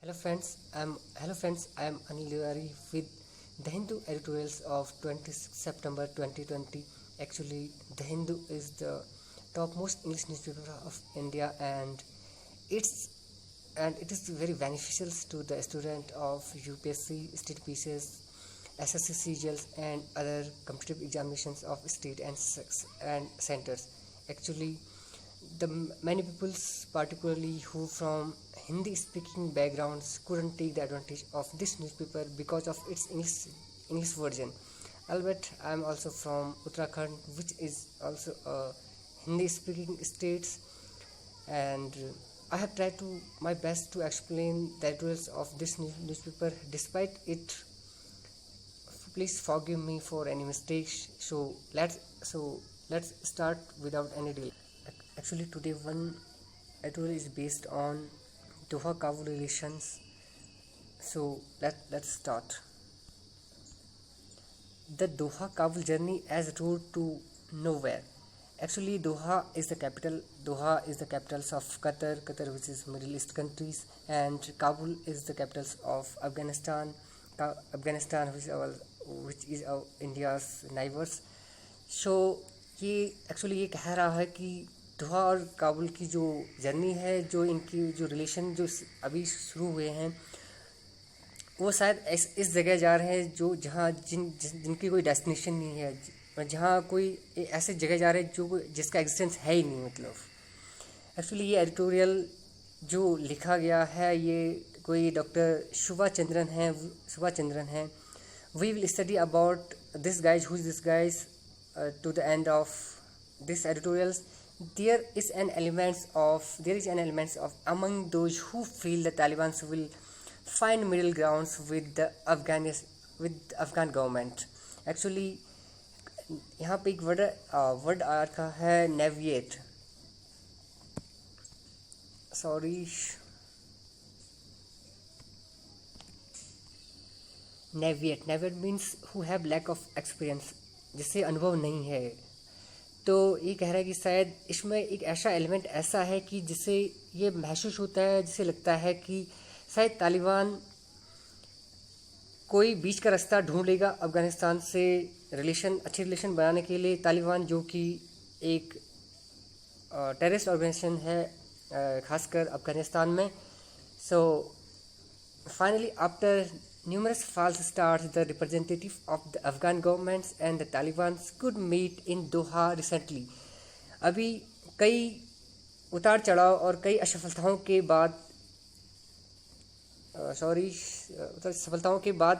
Hello friends. I am Anil Tiwari with The Hindu editorials of 26 September 2020. Actually, The Hindu is the topmost English newspaper of India, and it's it is very beneficial to the student of UPSC, state PCS, SSC CGLs, and other competitive examinations of state and centers. Actually, many people, particularly who from Hindi speaking backgrounds, couldn't take the advantage of this newspaper because of its English version. Albeit I am also from Uttarakhand, which is also a Hindi speaking state, and I have tried to my best to explain the editorials of this newspaper. Despite it, please forgive me for any mistakes. So let's start without any delay. Actually, today one editorial is based on Doha-Kabul relations. So let's start. The Doha-Kabul journey as road to nowhere. Actually, Doha is the capital. Doha is the capitals of Qatar, which is Middle East countries, and Kabul is the capitals of Afghanistan. Afghanistan, which is our India's neighbors. So ये कह रहा है कि दोहा और काबुल की जो journey है, जो इनकी जो रिलेशन जो अभी शुरू हुए हैं, वो शायद इस जगह जा रहे हैं जो जहाँ जिनकी कोई डेस्टिनेशन नहीं है, जहाँ कोई ऐसे जगह जा रहे हैं जिसका एग्जिस्टेंस है ही नहीं. मतलब एक्चुअली ये एडिटोरियल जो लिखा गया है, ये कोई डॉक्टर शुभा चंद्रन है. We will study about this guys, who is this guys to the end of this editorials. There is an elements of among those who feel the Taliban will find middle grounds with the Afghan government. Actually यहाँ पे एक word आ रखा है naivete. Naivete means who have lack of experience, जिससे अनुभव नहीं है. तो ये कह रहा है कि शायद इसमें एक ऐसा एलिमेंट ऐसा है कि जिससे ये महसूस होता है, जिसे लगता है कि शायद तालिबान कोई बीच का रास्ता ढूंढ लेगा अफ़गानिस्तान से अच्छे रिलेशन बनाने के लिए. तालिबान जो कि एक टेररिस्ट ऑर्गेनाइजेशन है, खासकर अफ़गानिस्तान में. So finally after numerous false starts, the representative of the Afghan governments and the Taliban could meet in Doha recently. अभी कई उतार चढ़ाव और कई असफलताओं के बाद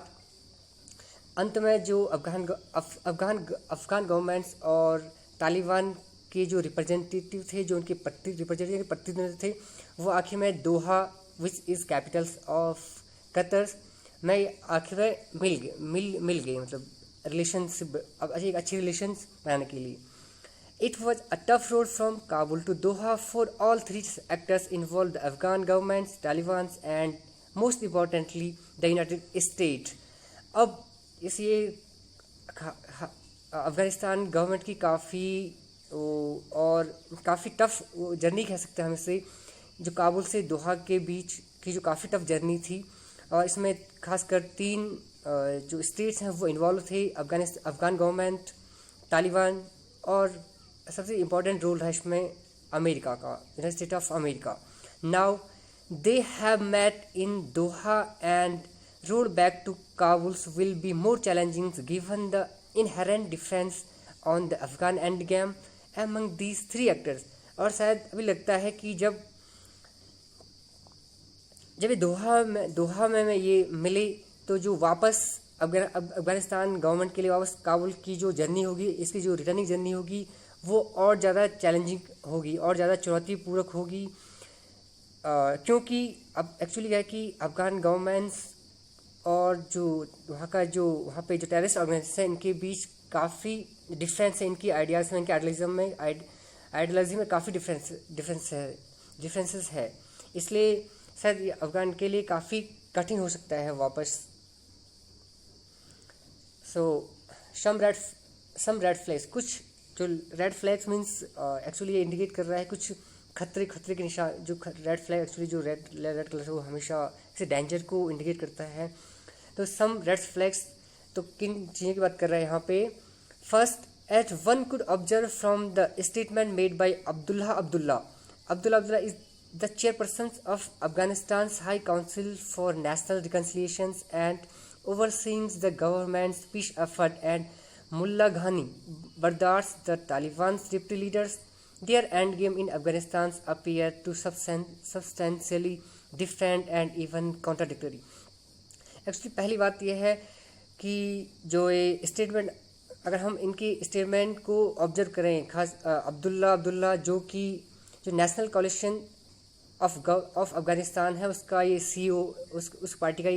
अंत में जो अफगान गवर्नमेंट्स और तालिबान के जो रिप्रेजेंटेटिव थे, जो उनके प्रतिनिधि थे, वो आखिर में Doha, which is capitals of Qatar, मैं आखिर में मिल गई. मतलब रिलेशनशिप, एक अच्छी रिलेशंस बनाने के लिए. It was a tough road from Kabul to Doha for all three actors involve, the Afghan governments, Taliban and most importantly the United State. अब ये अफगानिस्तान गवर्नमेंट की काफ़ी टफ जर्नी कह सकते हैं हम इसे, जो काबुल से दोहा के बीच की जो काफ़ी टफ जर्नी थी. और इसमें खासकर 3 जो स्टेट्स हैं वो इन्वॉल्व थे, अफगान गवर्नमेंट, तालिबान, और सबसे इम्पोर्टेंट रोल है इसमें अमेरिका का, United State of America. Now they have met in Doha and road back to Kabul will be more challenging given the inherent difference on the Afghan end game among these 3 actors. और शायद अभी लगता है कि जब ये दोहा में ये मिले, तो जो वापस अफगानिस्तान गवर्नमेंट के लिए वापस काबुल की जो जर्नी होगी, इसकी जो रिटर्निंग जर्नी होगी, वो और ज़्यादा चैलेंजिंग होगी और ज़्यादा चुनौतीपूर्वक होगी. क्योंकि अब एक्चुअली क्या है कि अफगान गवर्नमेंट्स और जो वहाँ पे जो टेररिस्ट ऑर्गेनाइजेशन है, इनके बीच काफ़ी डिफरेंस है. इनकी आइडियाज़ में, इनके आइडियोलॉजी में काफ़ी डिफरेंसेस है. इसलिए शायद ये अफगान के लिए काफ़ी कठिन हो सकता है वापस. सो सम रेड फ्लैग्स, कुछ जो रेड फ्लैग्स मीन्स एक्चुअली ये इंडिकेट कर रहा है कुछ खतरे के निशान, जो रेड फ्लैग एक्चुअली जो रेड कलर है वो हमेशा इसे डेंजर को इंडिकेट करता है। तो सम रेड फ्लैग्स, तो किन चीज़ों की बात कर रहे हैं यहाँ पे। First, at one could observe from the statement made by Abdullah is the chairperson of Afghanistan high council for national reconciliation and overseeing the government's peace effort, and Mullah Ghani Bardars, the Taliban's deputy leaders. Their endgame in Afghanistan appear to substantially different and even contradictory. Actually पहली बात यह है कि जो ये statement, अगर हम इनकी स्टेटमेंट को ऑब्जर्व करें, खास अब्दुल्ला जो कि जो नेशनल कोalition ऑफ अफगानिस्तान है उसका ये CEO, उस पार्टी का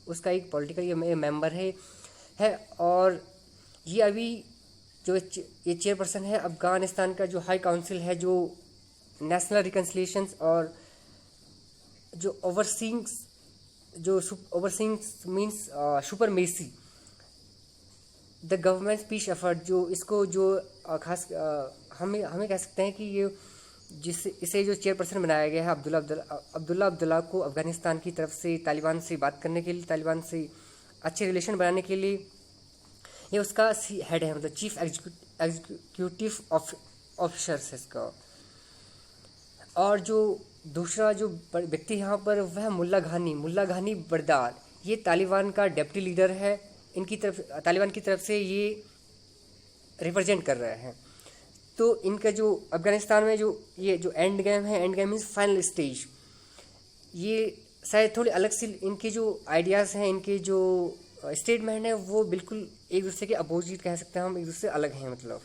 उसका एक पॉलिटिकल मेंबर है और ये अभी जो ये चेयरपर्सन है अफगानिस्तान का जो हाई काउंसिल है, जो नेशनल रिकन्सिलिएशंस और जो overseeings means supremacy the government peace effort, जो इसको जो खास हमें कह सकते हैं कि ये इसे जो चेयरपर्सन बनाया गया है अब्दुल्ला को अफगानिस्तान की तरफ से तालिबान से बात करने के लिए, तालिबान से अच्छे रिलेशन बनाने के लिए, ये उसका हेड है, मतलब चीफ एग्जीक्यूटिव ऑफिसर्स है इसका। और जो दूसरा जो व्यक्ति यहाँ पर वह मुल्ला घानी बरदार, ये तालिबान का डेप्टी लीडर है, इनकी तरफ तालिबान की तरफ से ये रिप्रेजेंट कर रहे हैं। तो इनका जो अफगानिस्तान में जो ये जो end game means final stage, ये शायद थोड़ी अलग सी इनके जो आइडियाज़ हैं, इनके जो स्टेटमेंट है वो बिल्कुल एक दूसरे के अपोजिट कह सकते हैं हम, एक दूसरे से अलग हैं, मतलब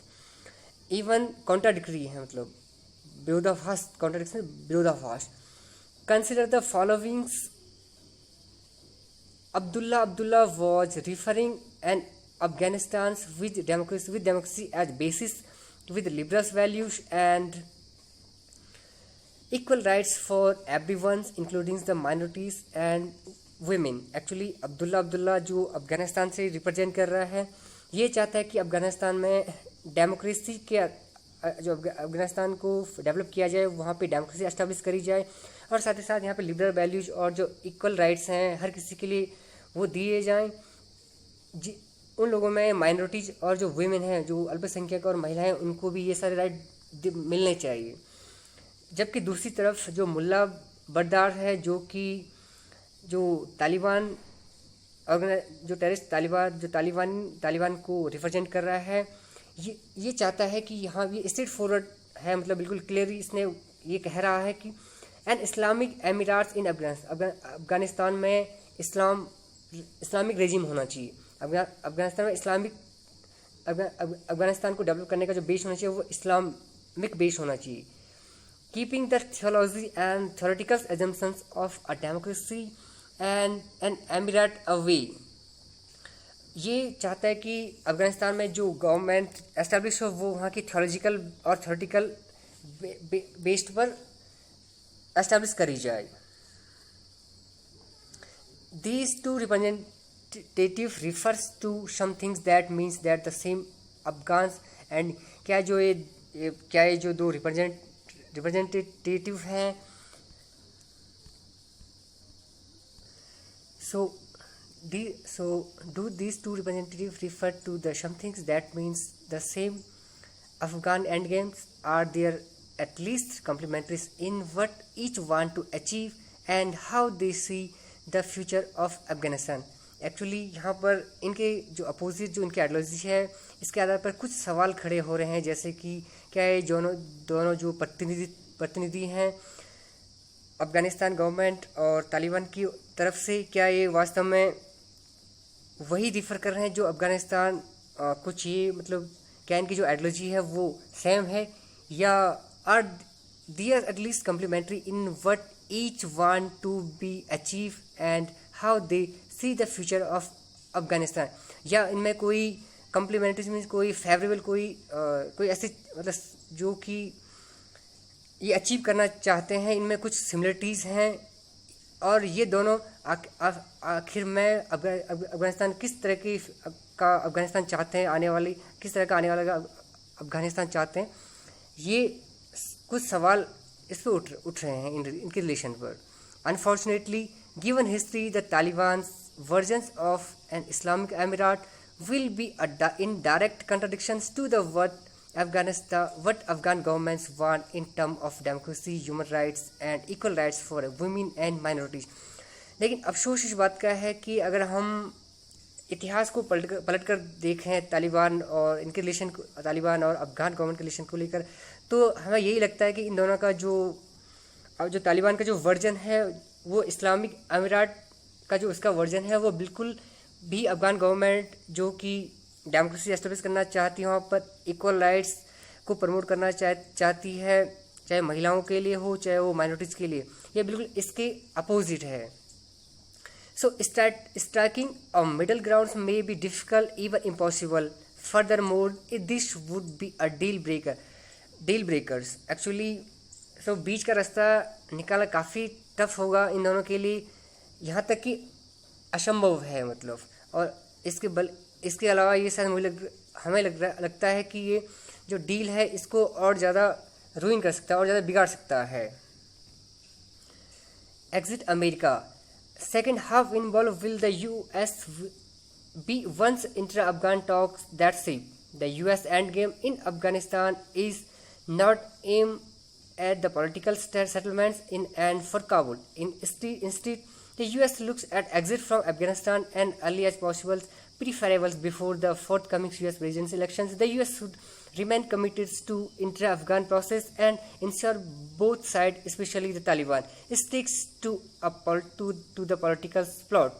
इवन कॉन्ट्राडिक्टरी है, मतलब विरोधाभास। Consider the followings, Abdullah was referring an Afghanistan with democracy as basis, with liberal values and equal rights for everyone including the minorities and women. Actually Abdullah जो अफगानिस्तान से रिप्रेजेंट कर रहा है, ये चाहता है कि अफगानिस्तान में डेमोक्रेसी के जो अफगानिस्तान को डेवलप किया जाए, वहाँ पे डेमोक्रेसी एस्टेब्लिश करी जाए, और साथ ही साथ यहाँ पे लिबरल वैल्यूज़ और जो इक्वल राइट्स हैं हर किसी के लिए वो दिए जाएं। उन लोगों में माइनॉरिटीज़ और जो वुमेन हैं, जो अल्पसंख्यक और महिलाएं, उनको भी ये सारे राइट मिलने चाहिए। जबकि दूसरी तरफ जो मुल्ला बरदार है, जो कि जो तालिबान जो टेररिस्ट तालिबान को रिप्रेजेंट कर रहा है, ये चाहता है कि यहाँ ये स्ट्रेट फॉरवर्ड है, मतलब बिल्कुल क्लियरली इसने ये कह रहा है कि एन इस्लामिक एमिराट्स इन अफगानिस्तान में इस्लामिक रेजिम होना चाहिए। अफगानिस्तान में अफगानिस्तान को डेवलप करने का जो बेस होना चाहिए वो इस्लामिक बेस होना चाहिए। Keeping the theology and theoretical assumptions of a democracy and an emirate away. ये चाहता है कि अफगानिस्तान में जो गवर्नमेंट एस्टेब्लिश हो वो वहाँ की थियोलॉजिकल और थ्योरेटिकल बेस्ड पर एस्टेब्लिश करी जाए। These two representative refers to some things that means that the same Afghans and क्या ये जो दो रिप्रेजेंटेटिव हैं, so do these two representatives refer to the some things that means the same Afghan endgames? Are there at least complementaries in what each want to achieve and how they see the future of Afghanistan? Actually यहाँ पर इनके जो opposite जो इनकी ideology है, इसके आधार पर कुछ सवाल खड़े हो रहे हैं, जैसे कि क्या ये दोनों जो प्रतिनिधि हैं अफगानिस्तान गवर्नमेंट और तालिबान की तरफ से, क्या ये वास्तव में वही रिफ़र कर रहे हैं जो अफगानिस्तान को चाहिए, मतलब क्या इनकी जो आइडियोलॉजी है वो सेम है, या or there at least complementary in what each want to be achieve and how they see the future of Afghanistan? या इनमें कोई कम्प्लीमेंट्री मीन्स कोई फेवरेबल कोई ऐसे मतलब जो कि ये अचीव करना चाहते हैं, इनमें कुछ सिमिलरिटीज़ हैं, और ये दोनों आखिर में अफगानिस्तान किस तरह का अफगानिस्तान चाहते हैं, किस तरह का आने वाला अफगानिस्तान चाहते हैं, ये कुछ सवाल इस पर उठ रहे हैं इनके रिलेशन पर। Unfortunately given history the Taliban versions of an Islamic एमिरात will be in direct contradictions to the what Afghan governments want in terms of democracy, human rights and equal rights for women and minorities। लेकिन अफसोस इस बात का है कि अगर हम इतिहास को पलट कर देखें तालिबान और इनके रिलेशन को, तालिबान और अफगान गवर्नमेंट के रिलेशन को लेकर, तो हमें यही लगता है कि इन दोनों का जो तालिबान का जो वर्जन है वो इस्लामिक अमीरात का जो उसका वर्जन है वो बिल्कुल भी अफगान गवर्नमेंट जो कि डेमोक्रेसी एस्टेब्लिश करना चाहती है, वहाँ पर इक्वल राइट्स को प्रमोट करना चाहती है, चाहे महिलाओं के लिए हो चाहे वो माइनॉरिटीज़ के लिए, ये बिल्कुल इसके अपोजिट है। So striking a middle ground may be difficult even impossible. Furthermore this would be a deal breakers actually. So बीच का रास्ता निकालना काफ़ी टफ होगा इन दोनों के लिए, यहाँ तक कि असंभव है मतलब। और इसके अलावा ये शायद हमें लगता है कि ये जो डील है इसको और ज़्यादा रूइन कर सकता है और ज़्यादा बिगाड़ सकता है। Exit America second half involve will the US be once intra-Afghan talks that say the US endgame in Afghanistan is not aimed at the political settlements in and for Kabul. Instead, the US looks at exit from Afghanistan and early as possible, preferable before the forthcoming US presidential elections. The US should remain committed to intra-Afghan process and ensure both sides, especially the Taliban, sticks to the political plot.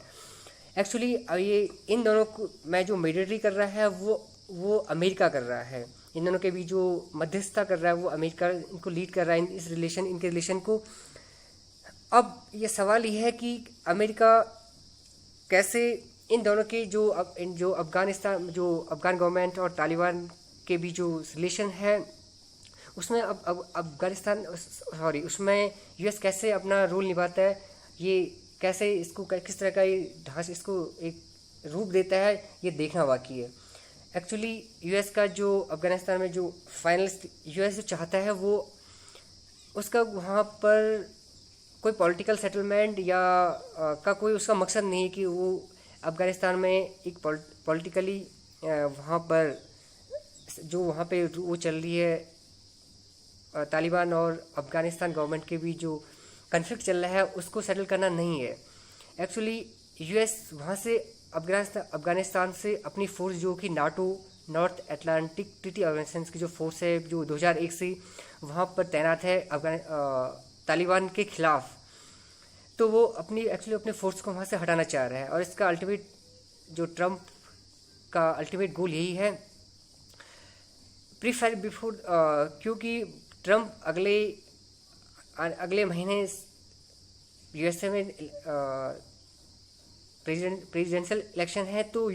Actually ये इन दोनों को में जो mediatory कर रहा है वो America कर रहा है। इन दोनों के बीच जो मध्यस्थता कर रहा है वो अमेरिका इनको लीड कर रहा है इनके रिलेशन को। अब ये सवाल ये है कि अमेरिका कैसे इन दोनों के जो अफगान गवर्नमेंट और तालिबान के बीच जो रिलेशन है उसमें उसमें US कैसे अपना रोल निभाता है, ये कैसे इसको किस तरह का ढांचा इसको एक रूप देता है, ये देखना बाकी है। एक्चुअली US का जो अफगानिस्तान में जो फाइनल US जो चाहता है वो उसका वहाँ पर कोई पॉलिटिकल सेटलमेंट या का कोई उसका मकसद नहीं है कि वो अफगानिस्तान में एक पॉलिटिकली वहाँ पर जो वहाँ पे वो चल रही है तालिबान और अफगानिस्तान गवर्नमेंट के बीच जो कन्फ्लिक्ट चल रहा है उसको सेटल करना नहीं है। एक्चुअली US वहाँ से अफगानिस्तान से अपनी फोर्स जो कि NATO North Atlantic Treaty Organisation की जो फोर्स है जो 2001 से वहाँ पर तैनात है तालिबान के खिलाफ, तो वो अपने फोर्स को वहाँ से हटाना चाह रहा है। और इसका अल्टीमेट जो ट्रम्प का अल्टीमेट गोल यही है प्रीफर बिफोर, क्योंकि ट्रम्प अगले महीने USA में प्रेसिडेंशियल इलेक्शन है, तो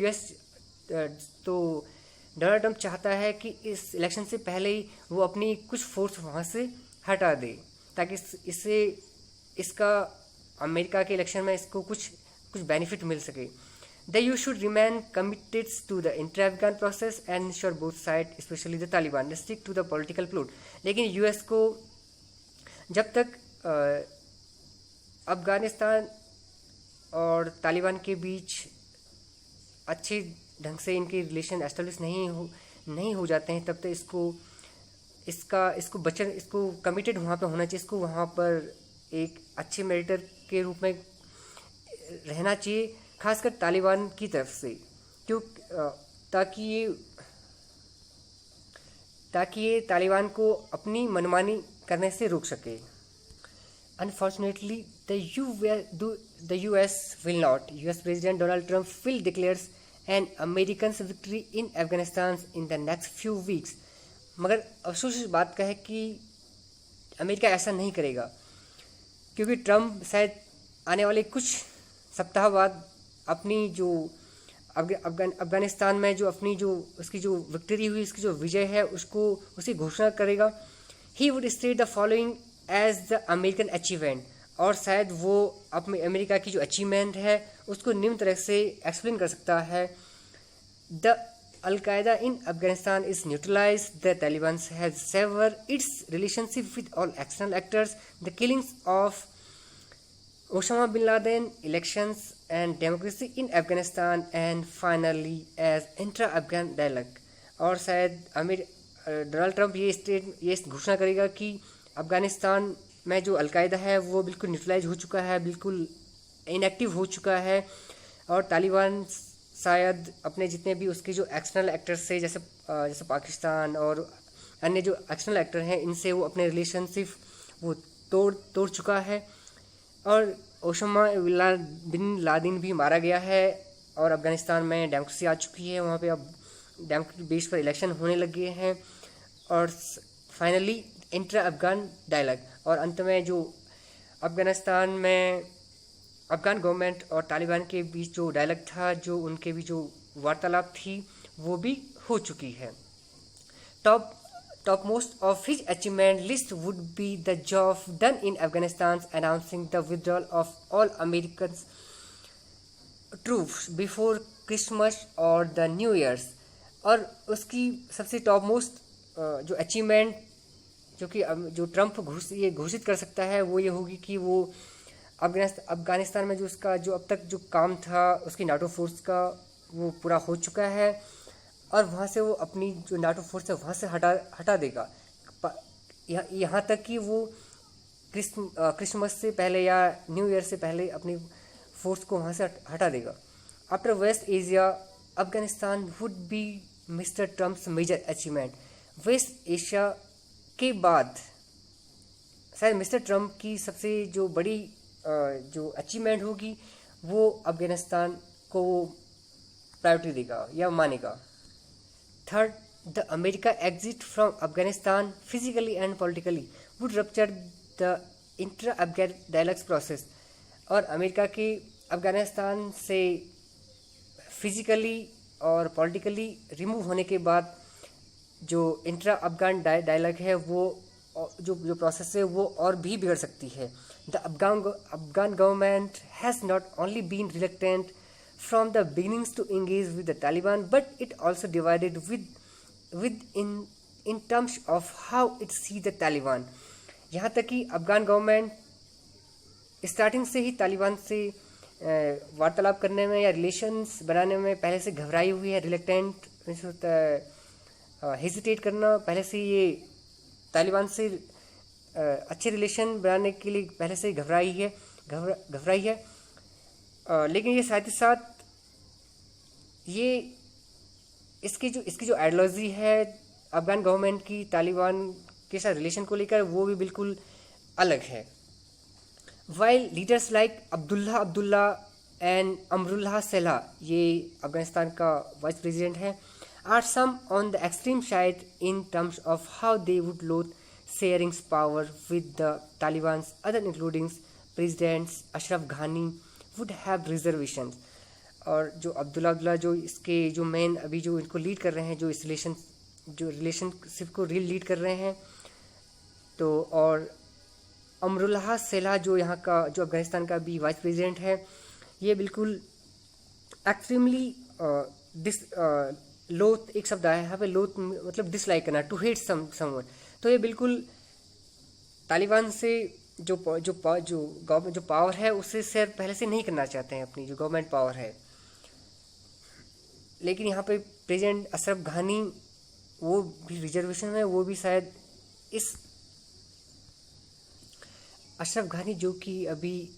डोनाल्ड ट्रम्प चाहता है कि इस इलेक्शन से पहले ही वो अपनी कुछ फोर्स वहाँ से हटा दे ताकि इसका अमेरिका के इलेक्शन में इसको कुछ बेनिफिट मिल सके। The US should remain committed to the intra-Afghan process and ensure both sides, especially the Taliban, stick to the political plot। लेकिन US को जब तक अफगानिस्तान और तालिबान के बीच अच्छे ढंग से इनके रिलेशन एस्टेब्लिश नहीं हो जाते हैं तब तक इसको कमिटेड वहाँ पे होना चाहिए, इसको वहाँ पर एक अच्छे मेडिटर के रूप में रहना चाहिए, खासकर तालिबान की तरफ से, ताकि ये तालिबान को अपनी मनमानी करने से रोक सके। Unfortunately, the US will not. US President Donald Trump will declare an American victory in Afghanistan in the next few weeks। मगर अफसोस इस बात का है कि अमेरिका ऐसा नहीं करेगा, क्योंकि ट्रम्प शायद आने वाले कुछ सप्ताह बाद अपनी जो अफगानिस्तान में जो उसकी जो विक्ट्री हुई, उसकी जो विजय है उसकी घोषणा करेगा। He would state the following as the American achievement, और शायद वो अपने अमेरिका की जो अचीवमेंट है उसको निम्न तरह से एक्सप्लेन कर सकता है। The Al-Qaeda in Afghanistan is neutralized. The Taliban has severed its relationship with all external actors. The killings of Osama bin Laden, elections and democracy in Afghanistan, and finally as intra-Afghan dialogue. और शायद Donald Trump ये घोषणा करेगा कि अफ़गानिस्तान में जो al Qaeda है वो बिल्कुल न्यूट्रलाइज हो चुका है, बिल्कुल इनएक्टिव हो चुका है, और तालिबान शायद अपने जितने भी उसके जो एक्सटर्नल एक्टर्स से जैसे पाकिस्तान और अन्य जो एक्सटर्नल एक्टर हैं इनसे वो अपने रिलेशनशिप वो तोड़ चुका है, और ओसामा बिन लादेन भी मारा गया है, और अफ़गानिस्तान में डेमोक्रेसी आ चुकी है, वहाँ पे अब डेमोक्रेटिक बेस पर इलेक्शन होने लगे हैं, और फाइनली इंटर अफगान डायलॉग। और अंत में जो अफ़गानिस्तान में अफ़गान गवर्नमेंट और तालिबान के बीच जो डायलॉग था, जो उनके बीच जो वार्तालाप थी वो भी हो चुकी है। Topmost of his achievement list would be the job done in Afghanistan announcing the withdrawal of all American troops before Christmas or the New Year's। और उसकी सबसे टॉप मोस्ट जो अचीवमेंट जो ट्रंप ये घोषित कर सकता है वो ये होगी कि वो अफ़गानिस्तान में जो उसका जो अब तक जो काम था उसकी नाटो फोर्स का वो पूरा हो चुका है, और वहाँ से वो अपनी जो नाटो फोर्स है वहाँ से हटा देगा, यहाँ तक कि वो क्रिसमस से पहले या न्यू ईयर से पहले अपनी फोर्स को वहाँ से हटा देगा। After West Asia Afghanistan would be Mister Trump's major achievement. West Asia के बाद शायद मिस्टर ट्रम्प की सबसे जो बड़ी जो अचीवमेंट होगी वो अफगानिस्तान को प्रायोरिटी देगा या मानेगा। Third, the America exit from Afghanistan physically and politically would rupture the inter Afghan dialogues process. और अमेरिका के अफगानिस्तान से फिजिकली और पॉलिटिकली रिमूव होने के बाद जो इंट्रा अफगान डायलॉग है वो जो प्रोसेस है वो और भी बिगड़ सकती है। The Afghan government has not only been reluctant from the beginnings to engage with the Taliban, but it also divided in terms of how it see the Taliban। यहाँ तक कि अफगान गवर्नमेंट स्टार्टिंग से ही तालिबान से वार्तालाप करने में या रिलेशंस बनाने में पहले से घबराई हुई है, रिलेक्टेंट होता है हेजिटेट करना, पहले से ये तालिबान से अच्छे रिलेशन बनाने के लिए पहले से घबराई है। लेकिन ये साथ ही साथ ये इसकी जो आइडियोलॉजी है अफगान गवर्नमेंट की तालिबान के साथ रिलेशन को लेकर वो भी बिल्कुल अलग है। While leaders like Abdullah and Amrullah Saleh, ये अफगानिस्तान का वाइस प्रेसिडेंट है, are some on the extreme side in terms of how they would load sharing power with the Taliban, other including presidents Ashraf Ghani would have reservation. और जो अब्दुल्ला जो इसके जो मेन अभी जो इनको लीड कर रहे हैं, जो इस रिलेशनशिप को लीड कर रहे हैं, तो और अमरुल्लाह सलाह जो यहाँ का जो अफगानिस्तान का भी वाइस प्रेसिडेंट है, ये बिल्कुल एक्सट्रीमली लोथ एक शब्द आया है यहाँ पे, लोथ मतलब डिसलाइक करना, टू हेट समवन। तो ये बिल्कुल तालिबान से जो पावर है उससे शेयर पहले से नहीं करना चाहते हैं, अपनी जो गवर्नमेंट पावर है। लेकिन यहाँ पे प्रेसिडेंट अशरफ घानी वो भी रिजर्वेशन में, वो भी शायद इस अशरफ घानी जो कि अभी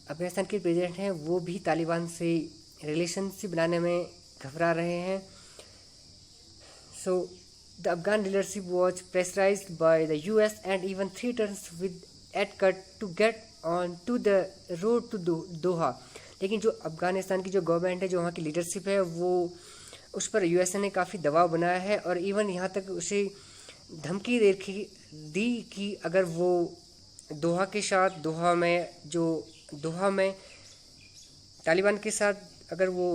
अफगानिस्तान के प्रेसिडेंट हैं वो भी तालिबान से रिलेशनशिप बनाने में घबरा रहे हैं। सो the Afghan leadership was pressurized by the US and even threatens with aid cut to get on to the road to Doha। लेकिन जो अफगानिस्तान की जो गवर्नमेंट है, जो वहाँ की लीडरशिप है, वो उस पर यूएसए ने काफ़ी दबाव बनाया है, और इवन यहाँ तक उसे धमकी दी कि अगर वो दोहा में तालिबान के साथ अगर वो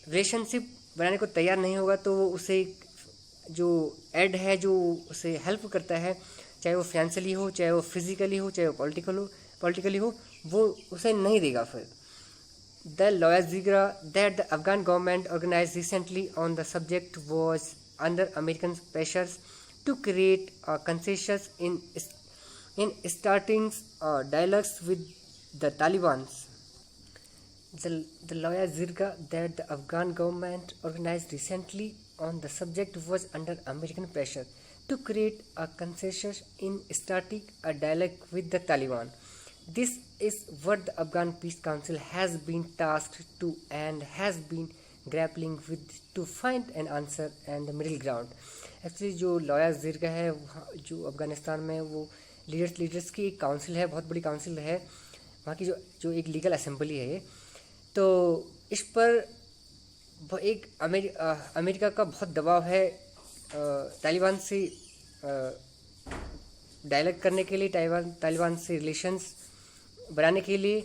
रिलेशनशिप बनाने को तैयार नहीं होगा तो वो उसे जो एड है, जो उसे हेल्प करता है, चाहे वो फाइनेंशियली हो, चाहे वो फिजिकली हो, चाहे वो पॉलिटिकली हो, वो उसे नहीं देगा फिर। The Loya Zigra that the Afghan government organized recently on the subject was under American pressures to create a consensus in starting dialogues with the Taliban. The Loya Zirga that the Afghan government organized recently on the subject was under American pressure to create a consensus in starting a dialogue with the Taliban. This is what the Afghan Peace Council has been tasked to and has been grappling with to find an answer and the middle ground. Actually जो लॉया जिरगा है जो अफ़गानिस्तान में वो leaders की एक council है, बहुत बड़ी काउंसिल है वहाँ की, जो एक लीगल असेंबली है ये। तो इस पर एक अमेरिका का बहुत दबाव है तालिबान से डायलॉग करने के लिए, तालिबान से रिलेशंस बनाने के लिए।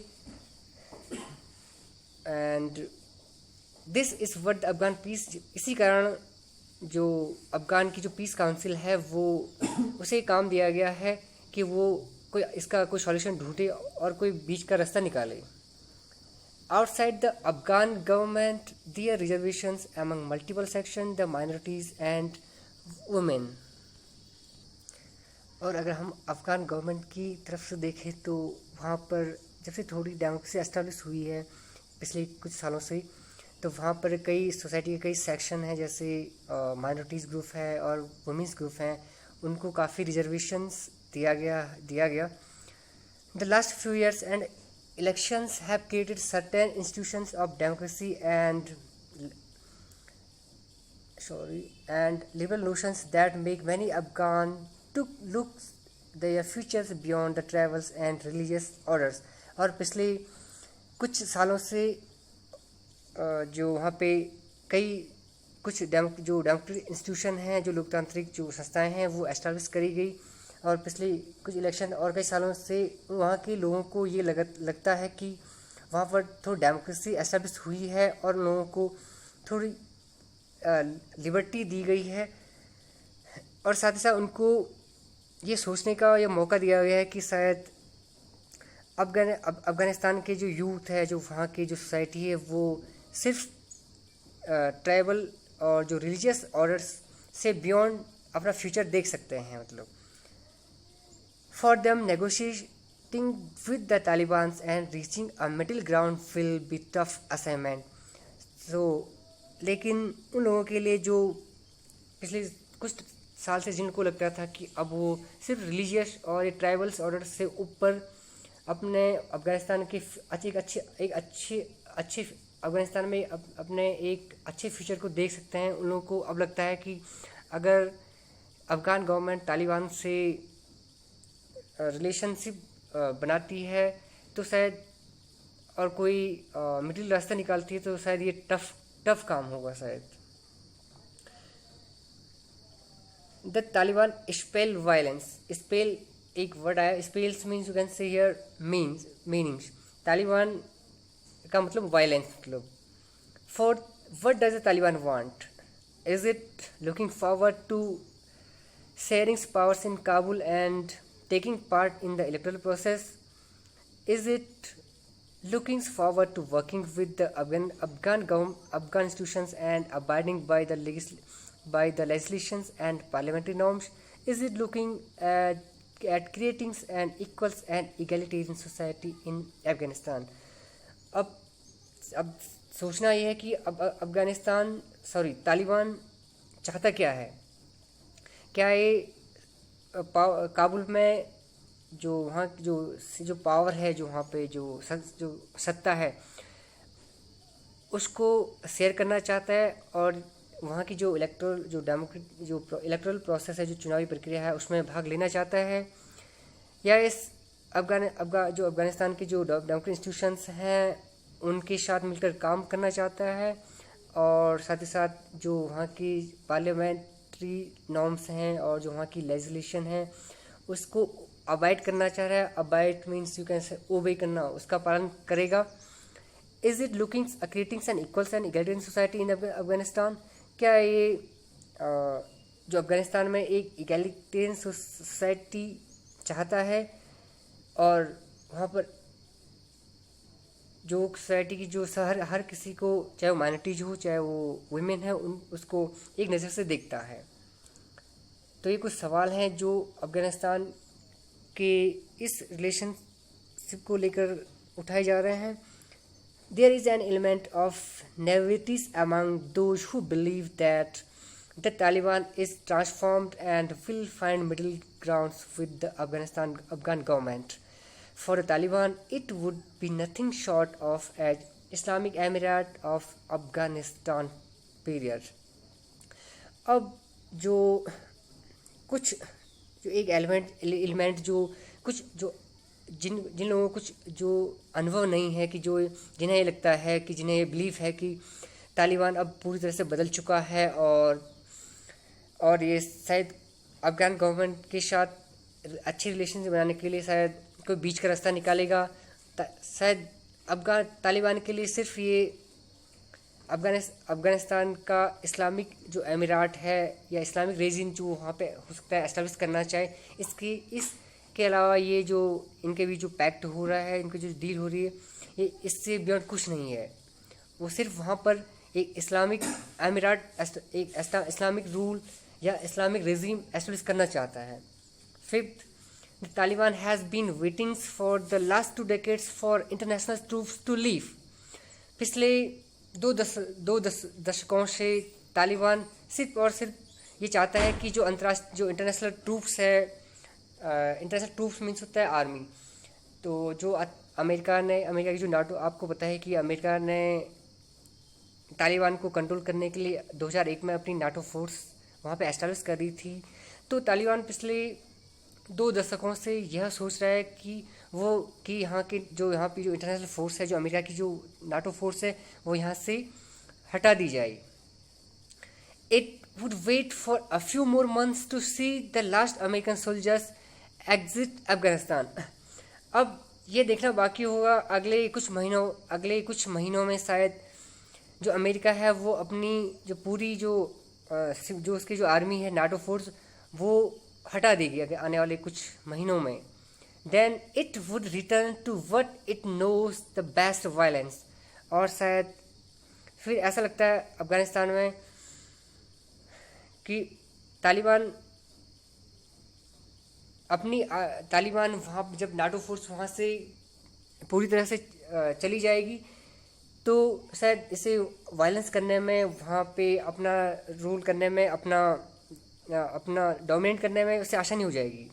And this is what the Afghan peace, इसी कारण जो अफगान की जो पीस काउंसिल है वो उसे काम दिया गया है कि वो इसका कोई सॉल्यूशन ढूंढे और कोई बीच का रास्ता निकाले। Outside the Afghan government, there are reservations among multiple sections, the minorities and women. और अगर हम अफ़गान गवर्नमेंट की तरफ से देखें तो वहाँ पर जब से थोड़ी डेमोक्रेसी एस्टेब्लिश हुई है पिछले कुछ सालों से, तो वहाँ पर कई सोसाइटी के कई सेक्शन हैं, जैसे माइनॉरिटीज़ ग्रुप है और वुमेंस ग्रुप हैं, उनको काफ़ी रिजर्वेशंस दिया गया। The last few years and elections have created certain institutions of democracy and liberal notions that make many Afghan to look their futures beyond the travels and religious orders. और पिछले कुछ सालों से जो वहाँ पे कुछ डेमोक्रेटिक इंस्टीट्यूशन हैं, जो लोकतांत्रिक जो संस्थाएं हैं वो एस्टैब्लिश करी गई। और पिछले कुछ इलेक्शन और कई सालों से वहाँ के लोगों को ये लगता है कि वहाँ पर थोड़ी डेमोक्रेसी एस्टैब्लिश हुई है और लोगों को थोड़ी लिबर्टी दी गई है, और साथ ही साथ उनको ये सोचने का ये मौका दिया गया है कि शायद अफ़गानिस्तान के जो यूथ है, जो वहाँ की जो सोसाइटी है, वो सिर्फ ट्राइबल और जो रिलीजियस ऑर्डर्स से बियॉन्ड अपना फ्यूचर देख सकते हैं। मतलब For them, negotiating with the Taliban and reaching a middle ground will be tough assignment. So, लेकिन उन लोगों के लिए जो पिछले कुछ साल से जिनको लगता था कि अब वो सिर्फ रिलीजियस और ये ट्राइबल्स ऑर्डर से ऊपर अपने अफ़गानिस्तान के एक अच्छे अफ़गानिस्तान में अपने एक अच्छे फ्यूचर को देख सकते हैं, उन लोगों को अब लगता है कि अगर अफ़गान गवर्नमेंट तालिबान से रिलेशनशिप बनाती है तो शायद, और कोई मिडिल रास्ता निकालती है तो शायद ये टफ काम होगा शायद। The Taliban spell violence, spell एक वर्ड आया, spells means you can say here meanings. Taliban का मतलब वायलेंस, मतलब for what does the Taliban want? Is it looking forward to sharing powers in Kabul and taking part in the electoral process? Is it looking forward to working with the Afghan institutions and abiding by the legislations and parliamentary norms? Is it looking at creating an equal and egalitarian society in Afghanistan? अब सोचना ये है कि तालिबान चाहता क्या है? क्या ये काबुल में जो वहाँ जो पावर है, जो वहाँ पे जो सत्ता है, उसको शेयर करना चाहता है और वहाँ की जो इलेक्टोरल प्रोसेस है, जो चुनावी प्रक्रिया है, उसमें भाग लेना चाहता है, या इस अफ़गानिस्तान के जो डेमोक्रेटिक इंस्टीट्यूशंस हैं उनके साथ मिलकर काम करना चाहता है, और साथ ही साथ जो वहाँ की पार्लियामेंट्री नॉर्म्स हैं और जो वहाँ की लेजिस्लेशन है उसको अबाइड करना चाह रहा है। अबाइड मीन्स यू कैन से ओबे करना, उसका पालन करेगा। Is it looking creating an equals and egalitarian society in Afghanistan? क्या ये जो अफगानिस्तान में एक इगैलिटेरियन सोसाइटी चाहता है और वहाँ पर जो सोसाइटी की जो हर किसी को, चाहे वो माइनॉरिटीज हो चाहे वो वुमेन है, उसको एक नज़र से देखता है। तो ये कुछ सवाल हैं जो अफ़गानिस्तान के इस रिलेशनशिप को लेकर उठाए जा रहे हैं। There is an element of naivety among those who believe that the Taliban is transformed and will find middle grounds with the Afghan government. For the Taliban, it would be nothing short of an Islamic Emirate of Afghanistan period. अब जो कुछ जो एक element जो कुछ जो जिन जिन लोगों को कुछ जो अनुभव नहीं है, कि जो जिन्हें ये लगता है, कि जिन्हें ये बिलीफ है कि तालिबान अब पूरी तरह से बदल चुका है और ये शायद अफगान गवर्नमेंट के साथ अच्छे रिलेशन बनाने के लिए शायद कोई बीच का रास्ता निकालेगा। शायद तालिबान के लिए सिर्फ ये अफगानिस्तान का इस्लामिक जो अमीरात है या इस्लामिक रेजिम जो वहाँ पे हो सकता है एस्टेब्लिश करना चाहे, इसके अलावा ये जो इनके भी जो पैक्ट हो रहा है, इनकी जो डील हो रही है, ये इससे बियॉन्ड कुछ नहीं है। वो सिर्फ वहाँ पर एक इस्लामिक अमीरात, एक इस्लामिक रूल या इस्लामिक रेजिम एस्टेब्लिश करना चाहता है। Fifth, the Taliban has been waiting for the last 2 decades for international troops to leave. पिछले दो दशकों से तालिबान सिर्फ और सिर्फ ये चाहता है कि जो इंटरनेशनल ट्रूप्स है, इंटरनेशनल ट्रूप्स मीन्स होता है आर्मी, तो जो अमेरिका की जो नाटो, आपको पता है कि अमेरिका ने तालिबान को कंट्रोल करने के लिए 2001 में अपनी नाटो फोर्स वहाँ पे एस्टैब्लिश कर दी थी। तो तालिबान पिछले 2 दशकों से यह सोच रहा है कि यहाँ पे जो इंटरनेशनल फोर्स है, जो अमेरिका की जो नाटो फोर्स है, वो यहाँ से हटा दी जाए। It would wait for a few more months to see the last American soldiers exit Afghanistan. अब ये देखना बाकी होगा अगले कुछ महीनों में शायद जो अमेरिका है वो अपनी जो पूरी जो उसकी जो आर्मी है, नाटो फोर्स, वो हटा देगी आने वाले कुछ महीनों में। Then it would return to what it knows the best, violence। और शायद फिर ऐसा लगता है अफगानिस्तान में कि तालिबान वहाँ जब नाटो फोर्स वहाँ से पूरी तरह से चली जाएगी, तो शायद इसे वायलेंस करने में, वहाँ पे अपना रूल करने में, अपना डोमिनेट करने में उससे आसानी हो जाएगी।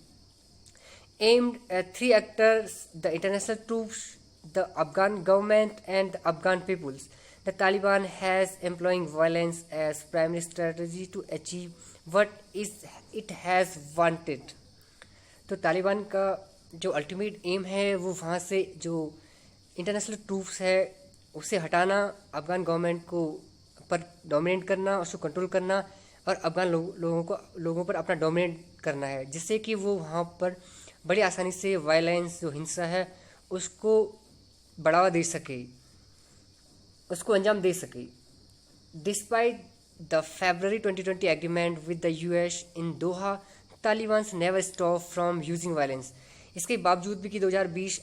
Aimed at 3 actors, the international troops, the Afghan government and the Afghan peoples, the Taliban has employing violence as primary strategy to achieve what it has wanted। तो तालिबान का जो अल्टीमेट एम है वो वहाँ से जो इंटरनेशनल ट्रूप्स है उसे हटाना, अफगान गवर्नमेंट को पर डोमिनेट करना, उसको कंट्रोल करना और अफगान लोगों पर अपना डोमिनेट करना है, जिससे कि वो वहाँ पर बड़ी आसानी से वायलेंस, जो हिंसा है, उसको बढ़ावा दे सके, उसको अंजाम दे सके। Despite the February 2020 agreement with the US in Doha, Taliban never stop from using violence. इसके बावजूद भी कि 2020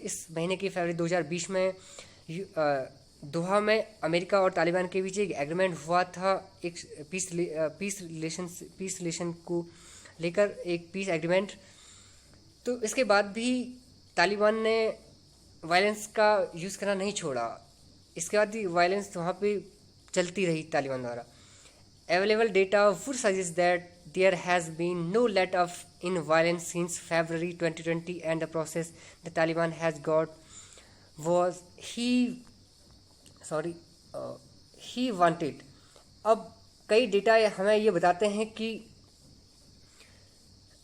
इस महीने की फरवरी 2020 में दोहा में अमेरिका और तालिबान के बीच एक एग्रीमेंट हुआ था, एक पीस रिलेशन को लेकर एक पीस एग्रीमेंट। तो इसके बाद भी तालिबान ने वायलेंस का यूज़ करना नहीं छोड़ा। इसके बाद भी वायलेंस वहाँ पे चलती रही तालिबान द्वारा। Available data would suggest that there has been no let off in violence since February 2020 and the process the Taliban has got was he wanted. अब कई डेटा हमें ये बताते हैं कि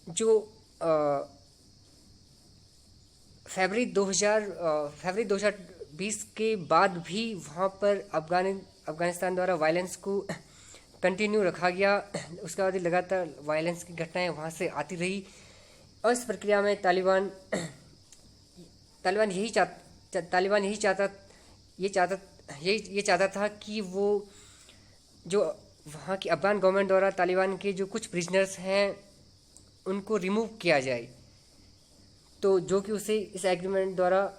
जो फरवरी 2020 के बाद भी वहाँ पर अफगानिस्तान द्वारा वायलेंस को कंटिन्यू रखा गया। उसके बाद लगातार वायलेंस की घटनाएं वहाँ से आती रही और इस प्रक्रिया में तालिबान यही चाहता था कि वो जो वहाँ की अफगान गवर्नमेंट द्वारा तालिबान के जो कुछ प्रिजनर्स हैं उनको रिमूव किया जाए, तो जो कि उसे इस एग्रीमेंट द्वारा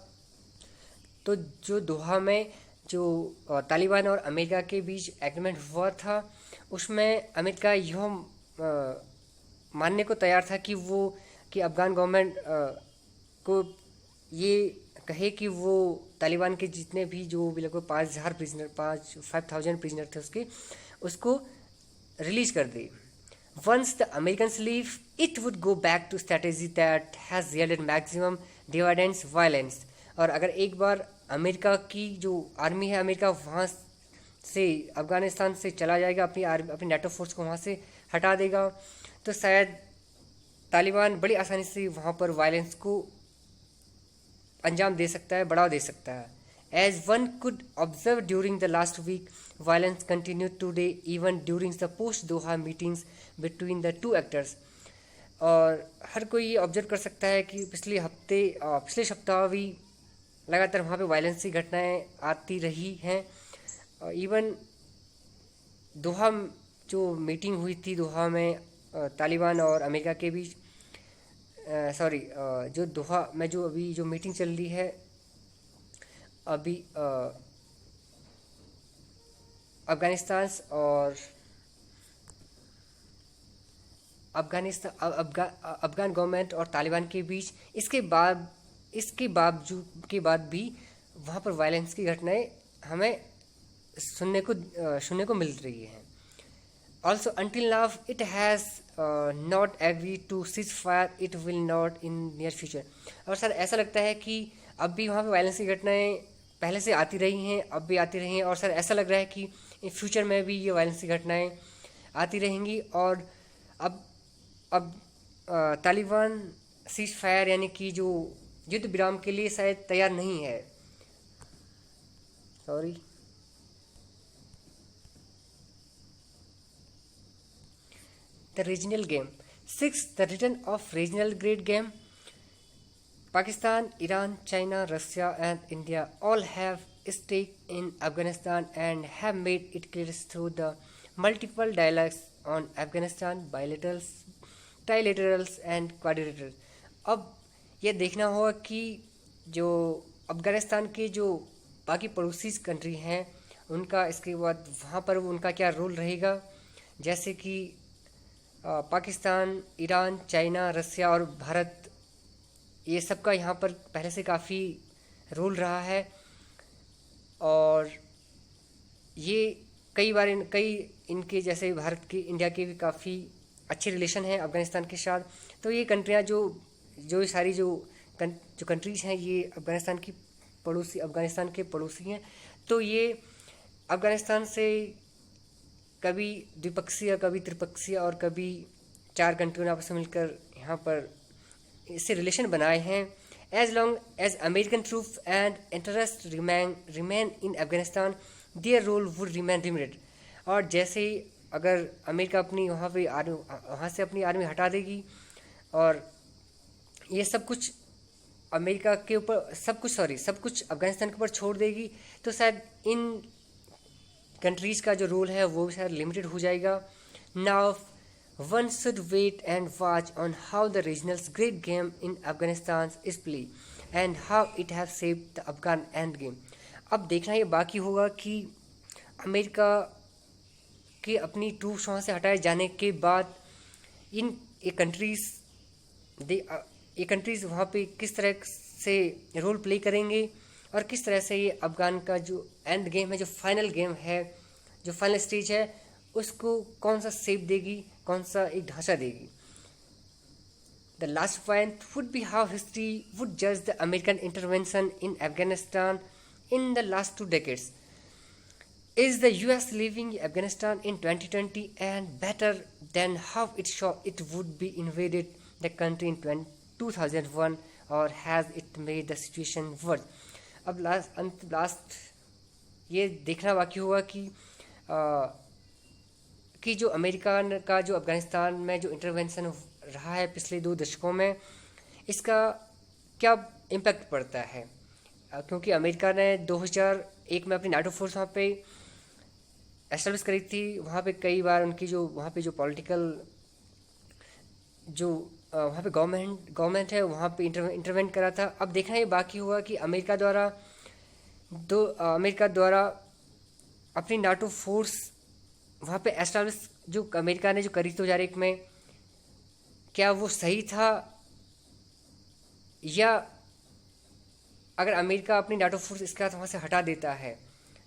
तो जो दोहा में जो तालिबान और अमेरिका के बीच एग्रीमेंट हुआ था, उसमें अमेरिका यह मानने को तैयार था कि अफ़गान गवर्नमेंट को ये कहे कि वो तालिबान के जितने भी जो भी लगभग 5,000 प्रिजनर 5,000 प्रिजनर थे उसको रिलीज कर दे. Once the Americans leave, it would go back to strategy that has yielded maximum dividends violence. और अगर एक बार अमेरिका की जो आर्मी है, अमेरिका वहाँ से अफगानिस्तान से चला जाएगा, अपनी नेटो फोर्स को वहाँ से हटा देगा, तो शायद तालिबान बड़ी आसानी से वहाँ पर वायलेंस को अंजाम दे सकता है, बढ़ावा दे सकता है. As one could observe during the last week, violence continued today even during the post-Doha meetings between the two actors. और हर कोई ये ऑब्जर्व कर सकता है कि पिछले सप्ताह भी लगातार वहाँ पे वायलेंस की घटनाएं आती रही हैं. इवन दोहा जो मीटिंग हुई थी दोहा में तालिबान और अमेरिका के बीच, जो दोहा में जो अभी जो मीटिंग चल रही है अभी अफगान गवर्नमेंट और तालिबान के बीच, इसके बाद भी वहाँ पर वायलेंस की घटनाएं हमें सुनने को मिल रही हैं. Also, until now, it has not agreed to ceasefire. It will not in near future. और सर ऐसा लगता है कि अब भी वहाँ पे वायलेंस की घटनाएं पहले से आती रही हैं, अब भी आती रही हैं, और सर ऐसा लग रहा है कि इन फ्यूचर में भी ये वायलेंस की घटनाएं आती रहेंगी. और अब तालिबान सीज फायर यानी कि जो युद्ध विराम के लिए शायद तैयार नहीं है. The regional game. 6. The return of regional grade game. Pakistan, Iran, China, Russia and India all have stake in Afghanistan and have made it clear through the multiple dialogues on Afghanistan, bilaterals, trilaterals and quadrilaterals. अब यह देखना होगा कि जो अफगानिस्तान के जो बाकी पड़ोसी कंट्री हैं उनका इसके बाद वहाँ पर उनका क्या रोल रहेगा, जैसे कि पाकिस्तान, ईरान, चाइना, रसिया और भारत, ये सब का यहाँ पर पहले से काफ़ी रोल रहा है. और ये कई इनके जैसे भारत के, इंडिया के भी काफ़ी अच्छे रिलेशन हैं अफ़गानिस्तान के साथ. तो ये कंट्रियाँ जो सारी जो कंट्रीज़ हैं ये अफ़गानिस्तान के पड़ोसी हैं. तो ये अफ़गानिस्तान से कभी द्विपक्षीय, कभी त्रिपक्षीय और कभी 4 कंट्रियों ने आपस में मिलकर यहाँ पर इससे रिलेशन बनाए हैं. As long as American troops and interest remain in Afghanistan, their role would remain limited. और जैसे ही अगर अमेरिका वहाँ से अपनी आर्मी हटा देगी और ये सब कुछ अमेरिका के ऊपर सब कुछ अफगानिस्तान के ऊपर छोड़ देगी, तो शायद इन कंट्रीज़ का जो रोल है वो शायद लिमिटेड हो जाएगा. Now one should wait and watch on how the regionals great game in Afghanistan is play and how it have shaped the Afghan end game. अब देखना ये बाकी होगा कि अमेरिका के अपनी ट्रूप्स वहाँ से हटाए जाने के बाद ये कंट्रीज़ वहाँ पे किस तरह से रोल प्ले करेंगे और किस तरह से ये अफगान का जो एंड गेम है, जो फाइनल गेम है, जो फाइनल स्टेज है, उसको कौन सा शेप देगी, कौन सा एक ढांचा देगी. The last point would be how history would जज the American intervention in Afghanistan in the last 2 decades. Is the US leaving Afghanistan in 2020 and better than how it would be invaded the country in 2001, or has it made the situation worse? अब last ये देखना बाकी होगा कि जो America का जो अफ़गानिस्तान में जो इंटरवेंशन रहा है पिछले 2 दशकों में, इसका क्या इम्पैक्ट पड़ता है. क्योंकि अमेरिका ने 2001 में अपनी नाटो फोर्स वहाँ पे एस्टेब्लिश करी थी. वहाँ पे कई बार उनकी वहाँ पे जो पॉलिटिकल वहाँ पे गवर्नमेंट है वहाँ पे इंटरवेंट करा था. अब देखना ये बाकी हुआ कि अमेरिका द्वारा अमेरिका द्वारा अपनी नाटो फोर्स वहाँ पे एस्टाब्लिश जो अमेरिका ने जो करी 2001 में, क्या वो सही था, या अगर अमेरिका अपनी नाटो फोर्स इसके साथ वहाँ से हटा देता है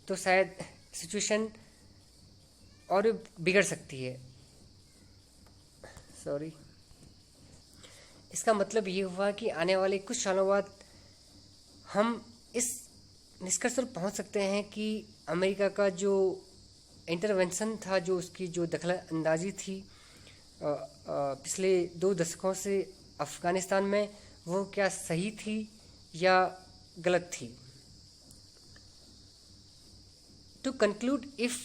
तो शायद सिचुएशन और भी बिगड़ सकती है। सॉरी, इसका मतलब ये हुआ कि आने वाले कुछ सालों बाद हम इस निष्कर्ष पर पहुँच सकते हैं कि अमेरिका का जो इंटरवेंशन था, जो उसकी जो दखल अंदाजी थी पिछले 2 दशकों से अफ़गानिस्तान में, वो क्या सही थी या गलत थी। To conclude, if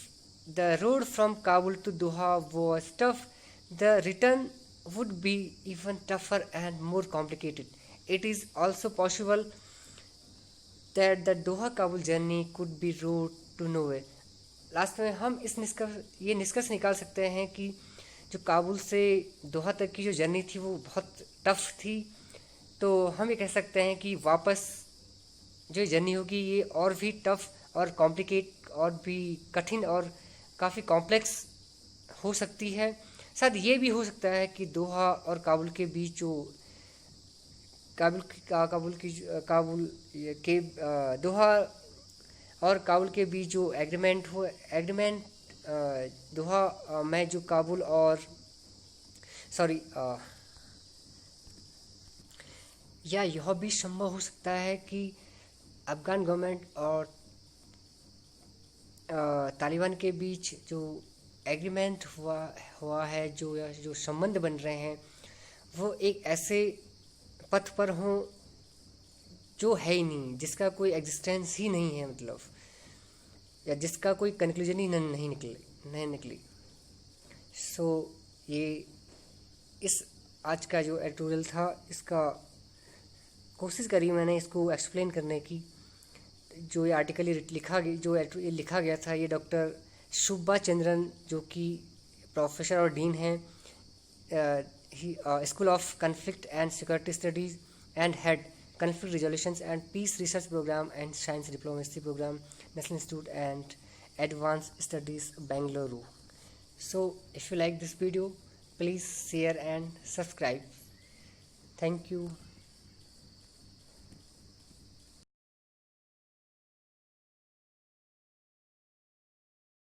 the road from Kabul to Doha was tough, the return would be even tougher and more complicated. It is also possible that the Doha-Kabul journey could be road to nowhere. Last में हम ये निष्कर्ष निकाल सकते हैं कि जो काबुल से दोहा तक की जो जर्नी थी वो बहुत टफ थी। तो हम ये कह सकते हैं कि वापस जो जर्नी होगी ये और भी टफ और कॉम्प्लिकेट और भी कठिन और काफ़ी कॉम्प्लेक्स हो सकती है। शायद ये भी हो सकता है कि दोहा और काबुल के बीच जो दोहा और काबुल के बीच जो एग्रीमेंट दोहा में जो काबुल और या यह भी संभव हो सकता है कि अफगान गवर्नमेंट और तालिबान के बीच जो एग्रीमेंट हुआ है, जो संबंध बन रहे हैं, वो एक ऐसे पथ पर हों जो है ही नहीं, जिसका कोई एग्जिस्टेंस ही नहीं है, मतलब, या जिसका कोई कंक्लूजन ही नहीं निकली। सो ये इस आज का जो एडिटोरियल था, इसका कोशिश करी मैंने इसको एक्सप्लेन करने की। जो ये आर्टिकल लिखा गया था, ये डॉक्टर सुब्बा चंद्रन, जो कि प्रोफेसर और डीन हैं school of conflict and security studies and head conflict resolutions and peace research program and science diplomacy program, National Institute and Advanced Studies, Bangalore. So if you like this video, please share and subscribe. Thank you.